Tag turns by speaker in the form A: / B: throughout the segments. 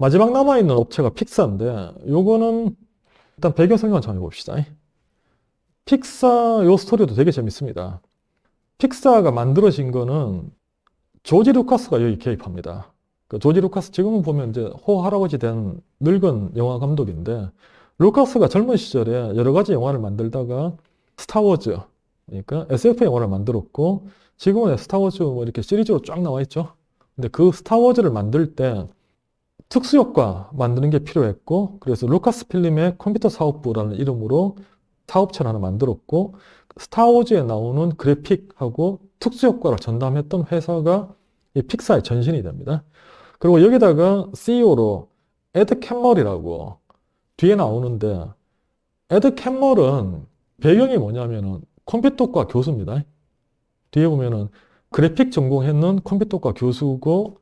A: 마지막 남아있는 업체가 픽사인데, 요거는 일단 배경 설명 좀 해봅시다. 픽사 요 스토리도 되게 재밌습니다. 픽사가 만들어진 거는 조지 루카스가 여기 개입합니다. 그 조지 루카스 지금은 보면 이제 호 할아버지 된 늙은 영화 감독인데, 루카스가 젊은 시절에 여러 가지 영화를 만들다가 스타워즈, 그러니까 SF 영화를 만들었고, 지금은 스타워즈 뭐 이렇게 시리즈로 쫙 나와 있죠. 근데 그 스타워즈를 만들 때 특수효과 만드는 게 필요했고, 그래서 루카스 필름의 컴퓨터 사업부라는 이름으로 사업체를 하나 만들었고, 스타워즈에 나오는 그래픽하고 특수효과를 전담했던 회사가 이 픽사의 전신이 됩니다. 그리고 여기다가 CEO로 에드 캠머리라고 뒤에 나오는데, 에드 캠머는 배경이 뭐냐면은 컴퓨터과 교수입니다. 뒤에 보면은 그래픽 전공했는 컴퓨터과 교수고,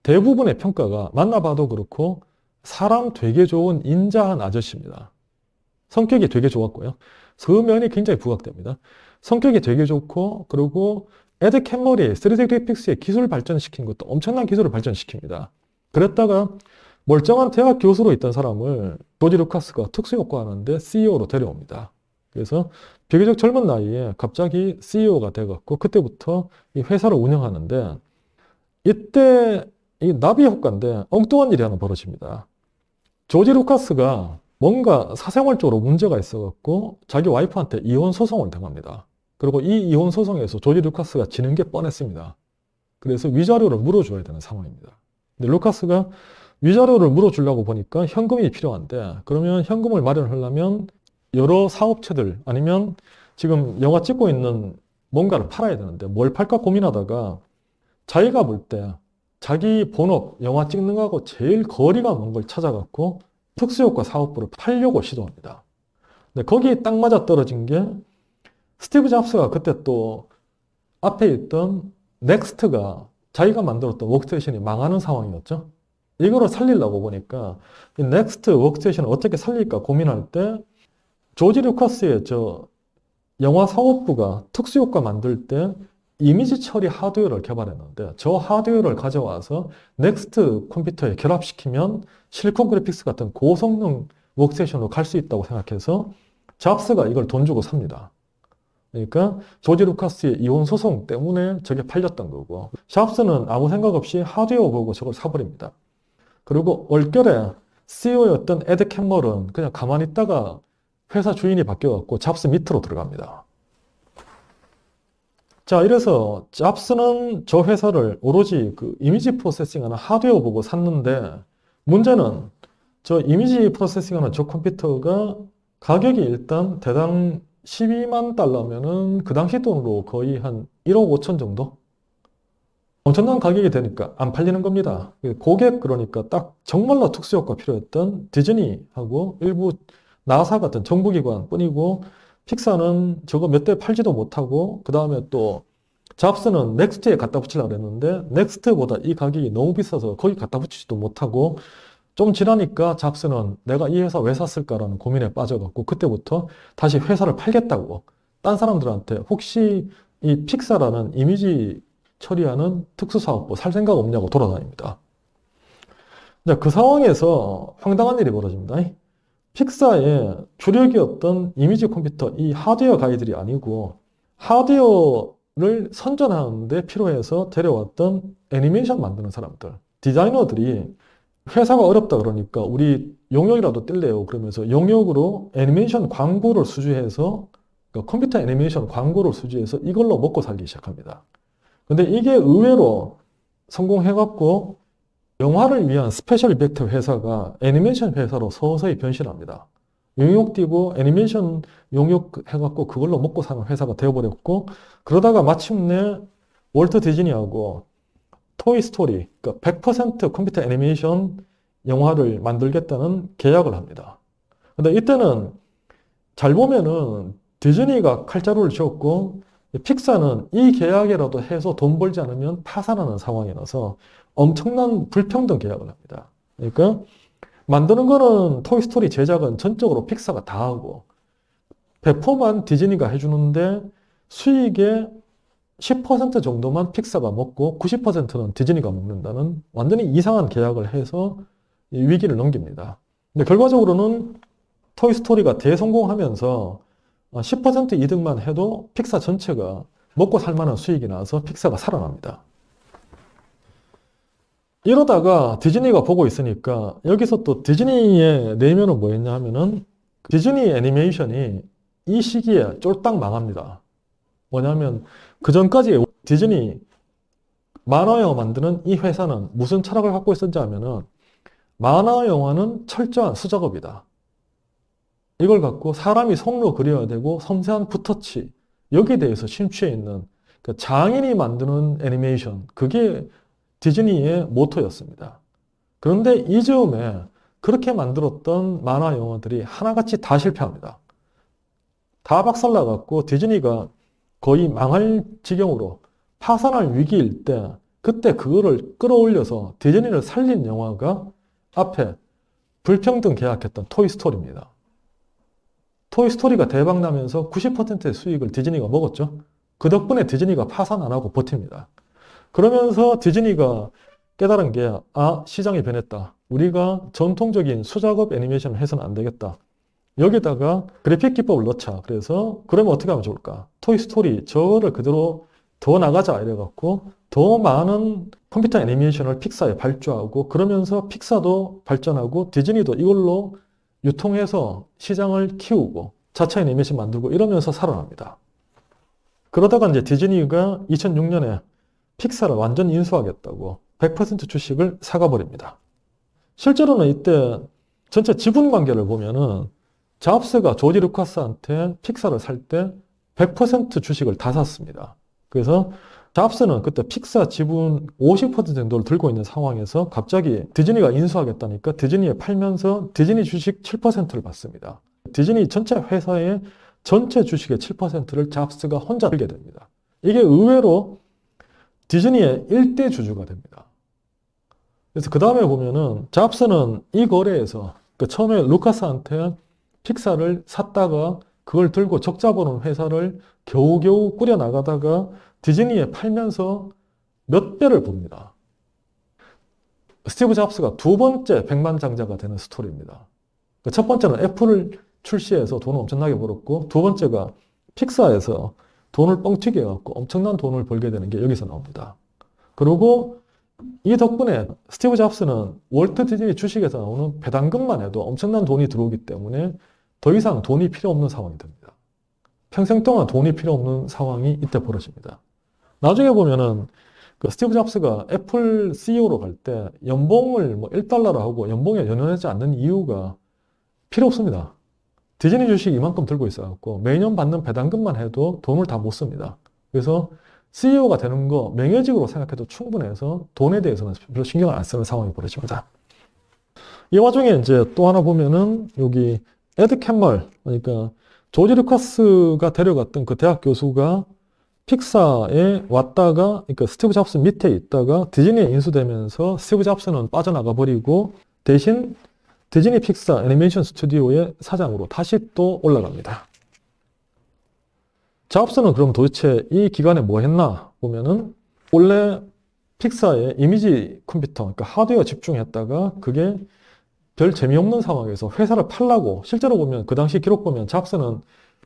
A: 대부분의 평가가 만나봐도 그렇고 사람 되게 좋은 인자한 아저씨입니다. 성격이 되게 좋았고요. 서면이 굉장히 부각됩니다. 성격이 되게 좋고, 그리고 에드 캠머리 3D 그래픽스의 기술을 발전시킨 것도 엄청난 기술을 발전시킵니다. 그랬다가 멀쩡한 대학 교수로 있던 사람을 조지 루카스가 특수효과 하는데 CEO로 데려옵니다. 그래서 비교적 젊은 나이에 갑자기 CEO가 돼갖고 그때부터 이 회사를 운영하는데, 이때 이 나비 효과인데 엉뚱한 일이 하나 벌어집니다. 조지 루카스가 뭔가 사생활적으로 문제가 있어갖고 자기 와이프한테 이혼 소송을 당합니다. 그리고 이 이혼 소송에서 조지 루카스가 지는 게 뻔했습니다. 그래서 위자료를 물어줘야 되는 상황입니다. 근데 루카스가 위자료를 물어주려고 보니까 현금이 필요한데, 그러면 현금을 마련하려면 여러 사업체들 아니면 지금 영화 찍고 있는 뭔가를 팔아야 되는데 뭘 팔까 고민하다가 자기가 볼 때 자기 본업, 영화 찍는 거하고 제일 거리가 먼 걸 찾아갖고 특수효과 사업부를 팔려고 시도합니다. 근데 거기에 딱 맞아 떨어진 게, 스티브 잡스가 그때 또 앞에 있던 넥스트가 자기가 만들었던 워크스테이션이 망하는 상황이었죠. 이거를 살리려고 보니까 이 넥스트 워크스테이션을 어떻게 살릴까 고민할 때, 조지 루카스의 저 영화 사업부가 특수효과 만들 때 이미지 처리 하드웨어를 개발했는데, 저 하드웨어를 가져와서 넥스트 컴퓨터에 결합시키면 실리콘 그래픽스 같은 고성능 워크스테이션으로 갈 수 있다고 생각해서 잡스가 이걸 돈 주고 삽니다. 그러니까 조지 루카스의 이혼 소송 때문에 저게 팔렸던 거고, 잡스는 아무 생각 없이 하드웨어 보고 저걸 사버립니다. 그리고 얼결에 CEO였던 에드 캠머런 그냥 가만히 있다가 회사 주인이 바뀌어갖고 잡스 밑으로 들어갑니다. 자, 이래서 잡스는 저 회사를 오로지 그 이미지 프로세싱하는 하드웨어 보고 샀는데, 문제는 저 이미지 프로세싱하는 저 컴퓨터가 가격이 일단 대당 12만 달러면은 그 당시 돈으로 거의 한 1억 5천 정도? 엄청난 가격이 되니까 안 팔리는 겁니다. 고객, 그러니까 딱 정말로 특수효과 필요했던 디즈니하고 일부 나사 같은 정부기관 뿐이고, 픽사는 저거 몇 대 팔지도 못하고, 그 다음에 또 잡스는 넥스트에 갖다 붙이려고 그랬는데 넥스트보다 이 가격이 너무 비싸서 거기 갖다 붙이지도 못하고, 좀 지나니까 잡스는 내가 이 회사 왜 샀을까라는 고민에 빠져갖고 그때부터 다시 회사를 팔겠다고 딴 사람들한테 혹시 이 픽사라는 이미지 처리하는 특수사업부 살 생각 없냐고 돌아다닙니다. 자, 그 상황에서 황당한 일이 벌어집니다. 픽사의 주력이었던 이미지 컴퓨터, 이 하드웨어 가이들이 아니고 하드웨어를 선전하는데 필요해서 데려왔던 애니메이션 만드는 사람들, 디자이너들이 회사가 어렵다 그러니까 우리 용역이라도 뜰래요 그러면서 용역으로 애니메이션 광고를 수주해서, 그러니까 컴퓨터 애니메이션 광고를 수주해서 이걸로 먹고 살기 시작합니다. 근데 이게 의외로 성공해갖고 영화를 위한 스페셜 이펙트 회사가 애니메이션 회사로 서서히 변신합니다. 용역 띄고 애니메이션 용역 해갖고 그걸로 먹고 사는 회사가 되어버렸고, 그러다가 마침내 월트 디즈니하고 토이스토리, 그러니까 100% 컴퓨터 애니메이션 영화를 만들겠다는 계약을 합니다. 근데 이때는 잘 보면은 디즈니가 칼자루를 쥐었고 픽사는 이 계약이라도 해서 돈 벌지 않으면 파산하는 상황이라서 엄청난 불평등 계약을 합니다. 그러니까 만드는 거는 토이스토리 제작은 전적으로 픽사가 다 하고 배포만 디즈니가 해주는데 수익의 10% 정도만 픽사가 먹고 90%는 디즈니가 먹는다는 완전히 이상한 계약을 해서 이 위기를 넘깁니다. 근데 결과적으로는 토이스토리가 대성공하면서 10% 이득만 해도 픽사 전체가 먹고 살 만한 수익이 나서 픽사가 살아납니다. 이러다가 디즈니가 보고 있으니까 여기서 또 디즈니의 내면은 뭐였냐 하면은 디즈니 애니메이션이 이 시기에 쫄딱 망합니다. 뭐냐면 그 전까지 디즈니 만화 영화 만드는 이 회사는 무슨 철학을 갖고 있었는지 하면은 만화 영화는 철저한 수작업이다. 이걸 갖고 사람이 손으로 그려야 되고 섬세한 붓터치 여기에 대해서 심취해 있는 그러니까 장인이 만드는 애니메이션 그게 디즈니의 모토였습니다. 그런데 이 즈음에 그렇게 만들었던 만화 영화들이 하나같이 다 실패합니다. 다 박살나갖고 디즈니가 거의 망할 지경으로 파산할 위기일 때 그때 그거를 끌어올려서 디즈니를 살린 영화가 앞에 불평등 계약했던 토이스토리입니다. 토이스토리가 대박나면서 90%의 수익을 디즈니가 먹었죠. 그 덕분에 디즈니가 파산 안 하고 버팁니다. 그러면서 디즈니가 깨달은 게 시장이 변했다. 우리가 전통적인 수작업 애니메이션을 해서는 안 되겠다. 여기다가 그래픽 기법을 넣자. 그래서 그러면 어떻게 하면 좋을까? 토이스토리 저를 그대로 더 나가자 이래갖고 더 많은 컴퓨터 애니메이션을 픽사에 발주하고 그러면서 픽사도 발전하고 디즈니도 이걸로 유통해서 시장을 키우고 자체 애니메이션 만들고 이러면서 살아납니다. 그러다가 이제 디즈니가 2006년에 픽사를 완전 인수하겠다고 100% 주식을 사가 버립니다. 실제로는 이때 전체 지분 관계를 보면은 잡스가 조지 루카스한테 픽사를 살 때 100% 주식을 다 샀습니다. 그래서 잡스는 그때 픽사 지분 50% 정도를 들고 있는 상황에서 갑자기 디즈니가 인수하겠다니까 디즈니에 팔면서 디즈니 주식 7%를 받습니다. 디즈니 전체 회사의 전체 주식의 7%를 잡스가 혼자 들게 됩니다. 이게 의외로 디즈니의 1대 주주가 됩니다. 그래서 그 다음에 보면은 잡스는 이 거래에서 처음에 루카스한테 픽사를 샀다가 그걸 들고 적자 보는 회사를 겨우겨우 꾸려나가다가 디즈니에 팔면서 몇 배를 봅니다. 스티브 잡스가 두 번째 백만장자가 되는 스토리입니다. 첫 번째는 애플을 출시해서 돈을 엄청나게 벌었고 두 번째가 픽사에서 돈을 뻥튀기 해갖고 엄청난 돈을 벌게 되는 게 여기서 나옵니다. 그리고 이 덕분에 스티브 잡스는 월트 디즈니 주식에서 나오는 배당금만 해도 엄청난 돈이 들어오기 때문에 더 이상 돈이 필요 없는 상황이 됩니다. 평생 동안 돈이 필요 없는 상황이 이때 벌어집니다. 나중에 보면은 스티브 잡스가 애플 CEO로 갈 때 연봉을 $1로 하고 연봉에 연연하지 않는 이유가 필요 없습니다. 디즈니 주식 이만큼 들고 있어갖고 매년 받는 배당금만 해도 돈을 다 못 씁니다. 그래서 CEO가 되는 거 명예직으로 생각해도 충분해서 돈에 대해서는 별로 신경을 안 쓰는 상황이 벌어집니다. 이 와중에 이제 또 하나 보면은 여기 에드 캠멀, 그러니까 조지 루카스가 데려갔던 그 대학 교수가 픽사에 왔다가, 그러니까 스티브 잡스 밑에 있다가 디즈니에 인수되면서 스티브 잡스는 빠져나가 버리고 대신 디즈니 픽사 애니메이션 스튜디오의 사장으로 다시 또 올라갑니다. 잡스는 그럼 도대체 이 기간에 뭐 했나 보면은 원래 픽사의 이미지 컴퓨터, 그러니까 하드웨어 집중했다가 그게 별 재미없는 상황에서 회사를 팔라고 실제로 보면 그 당시 기록 보면 잡스는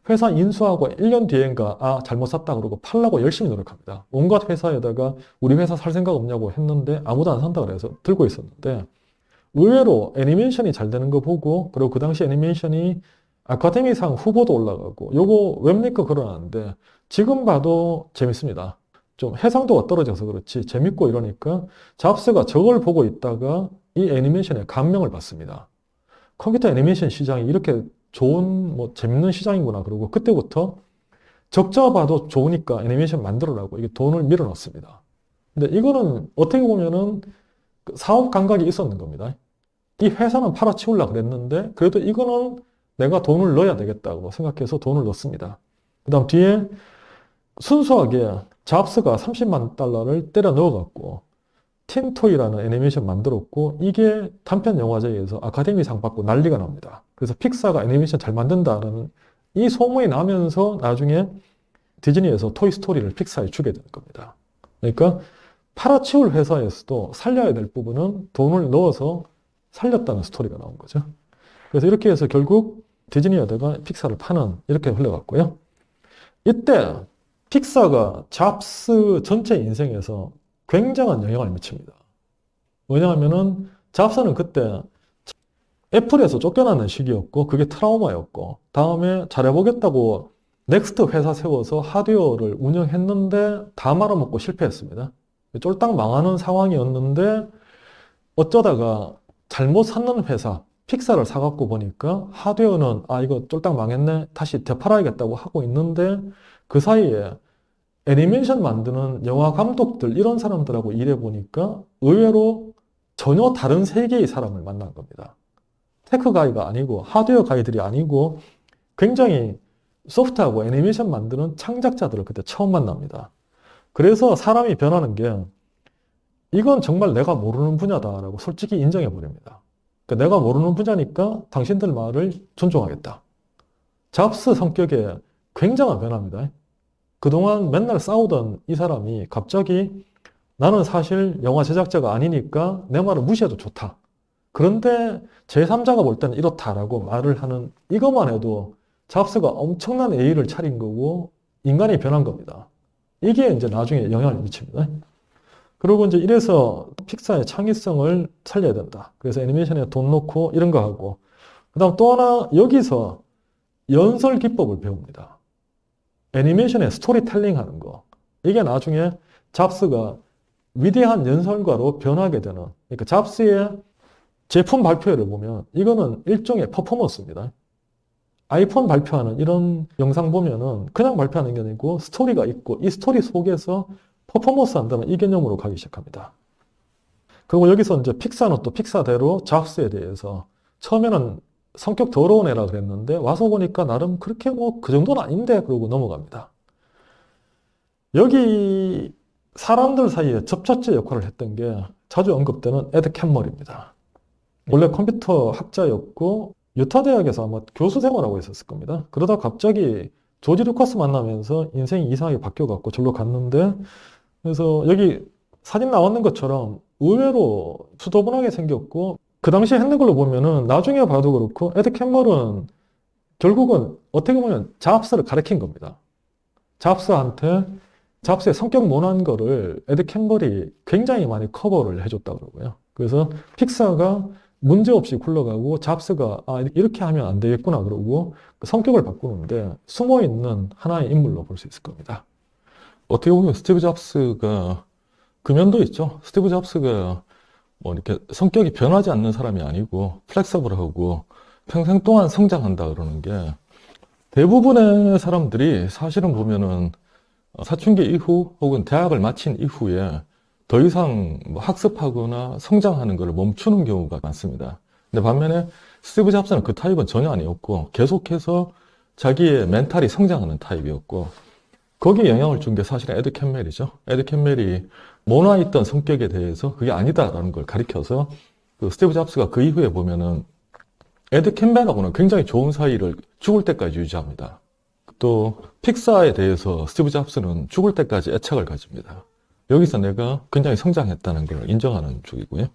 A: 회사 인수하고 1년 뒤엔가 잘못 샀다 그러고 팔라고 열심히 노력합니다. 온갖 회사에다가 우리 회사 살 생각 없냐고 했는데 아무도 안 산다 그래서 들고 있었는데 의외로 애니메이션이 잘 되는 거 보고 그리고 그 당시 애니메이션이 아카데미상 후보도 올라가고 요거 웹링크 걸어놨는데 지금 봐도 재밌습니다. 좀 해상도가 떨어져서 그렇지 재밌고 이러니까 잡스가 저걸 보고 있다가 이 애니메이션에 감명을 받습니다. 컴퓨터 애니메이션 시장이 이렇게 좋은 재밌는 시장이구나 그러고 그때부터 적자 봐도 좋으니까 애니메이션 만들어라고 이게 돈을 밀어넣습니다. 근데 이거는 어떻게 보면은 사업 감각이 있었는 겁니다. 이 회사는 팔아치우려고 그랬는데 그래도 이거는 내가 돈을 넣어야 되겠다고 생각해서 돈을 넣습니다. 그 다음 뒤에 순수하게 잡스가 $30만 때려 넣어갖고 틴토이라는 애니메이션 만들었고 이게 단편 영화제에서 아카데미상 받고 난리가 납니다. 그래서 픽사가 애니메이션 잘 만든다는 이 소문이 나면서 나중에 디즈니에서 토이스토리를 픽사에 주게 되는 겁니다. 그러니까 팔아치울 회사에서도 살려야 될 부분은 돈을 넣어서 살렸다는 스토리가 나온 거죠. 그래서 이렇게 해서 결국 디즈니에다가 픽사를 파는 이렇게 흘러갔고요. 이때 픽사가 잡스 전체 인생에서 굉장한 영향을 미칩니다. 왜냐하면은 잡스는 그때 애플에서 쫓겨나는 시기였고 그게 트라우마였고 다음에 잘해보겠다고 넥스트 회사 세워서 하드웨어를 운영했는데 다 말아먹고 실패했습니다. 쫄딱 망하는 상황이었는데 어쩌다가 잘못 샀는 회사 픽사를 사갖고 보니까 하드웨어는 이거 쫄딱 망했네 다시 되팔아야겠다고 하고 있는데 그 사이에 애니메이션 만드는 영화 감독들 이런 사람들하고 일해보니까 의외로 전혀 다른 세계의 사람을 만난 겁니다. 테크 가이가 아니고 하드웨어 가이들이 아니고 굉장히 소프트하고 애니메이션 만드는 창작자들을 그때 처음 만납니다. 그래서 사람이 변하는 게 이건 정말 내가 모르는 분야다라고 솔직히 인정해 버립니다. 그러니까 내가 모르는 분야니까 당신들 말을 존중하겠다. 잡스 성격에 굉장한 변화입니다. 그동안 맨날 싸우던 이 사람이 갑자기 나는 사실 영화 제작자가 아니니까 내 말을 무시해도 좋다. 그런데 제3자가 볼 때는 이렇다라고 말을 하는 이것만 해도 잡스가 엄청난 예의를 차린 거고 인간이 변한 겁니다. 이게 이제 나중에 영향을 미칩니다. 그리고 이제 이래서 픽사의 창의성을 살려야 된다. 그래서 애니메이션에 돈 넣고 이런 거 하고 그 다음 또 하나 여기서 연설 기법을 배웁니다. 애니메이션의 스토리텔링 하는 거. 이게 나중에 잡스가 위대한 연설가로 변하게 되는 그러니까 잡스의 제품 발표회를 보면 이거는 일종의 퍼포먼스입니다. 아이폰 발표하는 이런 영상 보면은 그냥 발표하는 게 아니고 스토리가 있고 이 스토리 속에서 퍼포먼스 한다는 이 개념으로 가기 시작합니다. 그리고 여기서 이제 픽사는 또 픽사대로 잡스에 대해서 처음에는 성격 더러운 애라 그랬는데 와서 보니까 나름 그렇게 뭐 그 정도는 아닌데 그러고 넘어갑니다. 여기 사람들 사이에 접착제 역할을 했던 게 자주 언급되는 에드 캔머리입니다. 원래 컴퓨터 학자였고 유타 대학에서 아마 교수 생활하고 있었을 겁니다. 그러다 갑자기 조지 루카스 만나면서 인생이 이상하게 바뀌어갖고 절로 갔는데 그래서 여기 사진 나왔는 것처럼 의외로 수더분하게 생겼고 그 당시에 했는 걸로 보면은 나중에 봐도 그렇고 에드 캠머런 결국은 어떻게 보면 잡스를 가르친 겁니다. 잡스한테 잡스의 성격 모난 거를 에드 캠벌이 굉장히 많이 커버를 해줬다 그러고요. 그래서 픽사가 문제없이 굴러가고 잡스가 이렇게 하면 안 되겠구나 그러고 성격을 바꾸는데 숨어있는 하나의 인물로 볼 수 있을 겁니다.
B: 어떻게 보면 스티브 잡스가 그 면도 있죠. 스티브 잡스가 뭐 이렇게 성격이 변하지 않는 사람이 아니고 플렉서블하고 평생 동안 성장한다 그러는 게 대부분의 사람들이 사실은 보면은 사춘기 이후 혹은 대학을 마친 이후에 더 이상 뭐 학습하거나 성장하는 것을 멈추는 경우가 많습니다. 근데 반면에 스티브 잡스는 그 타입은 전혀 아니었고 계속해서 자기의 멘탈이 성장하는 타입이었고 거기에 영향을 준 게 사실은 에드 캠멜이죠. 에드 캠멜이 모나있던 성격에 대해서 그게 아니다라는 걸 가리켜서 그 스티브 잡스가 그 이후에 보면은 에드 캠멜하고는 굉장히 좋은 사이를 죽을 때까지 유지합니다. 또 픽사에 대해서 스티브 잡스는 죽을 때까지 애착을 가집니다. 여기서 내가 굉장히 성장했다는 걸 인정하는 쪽이고요.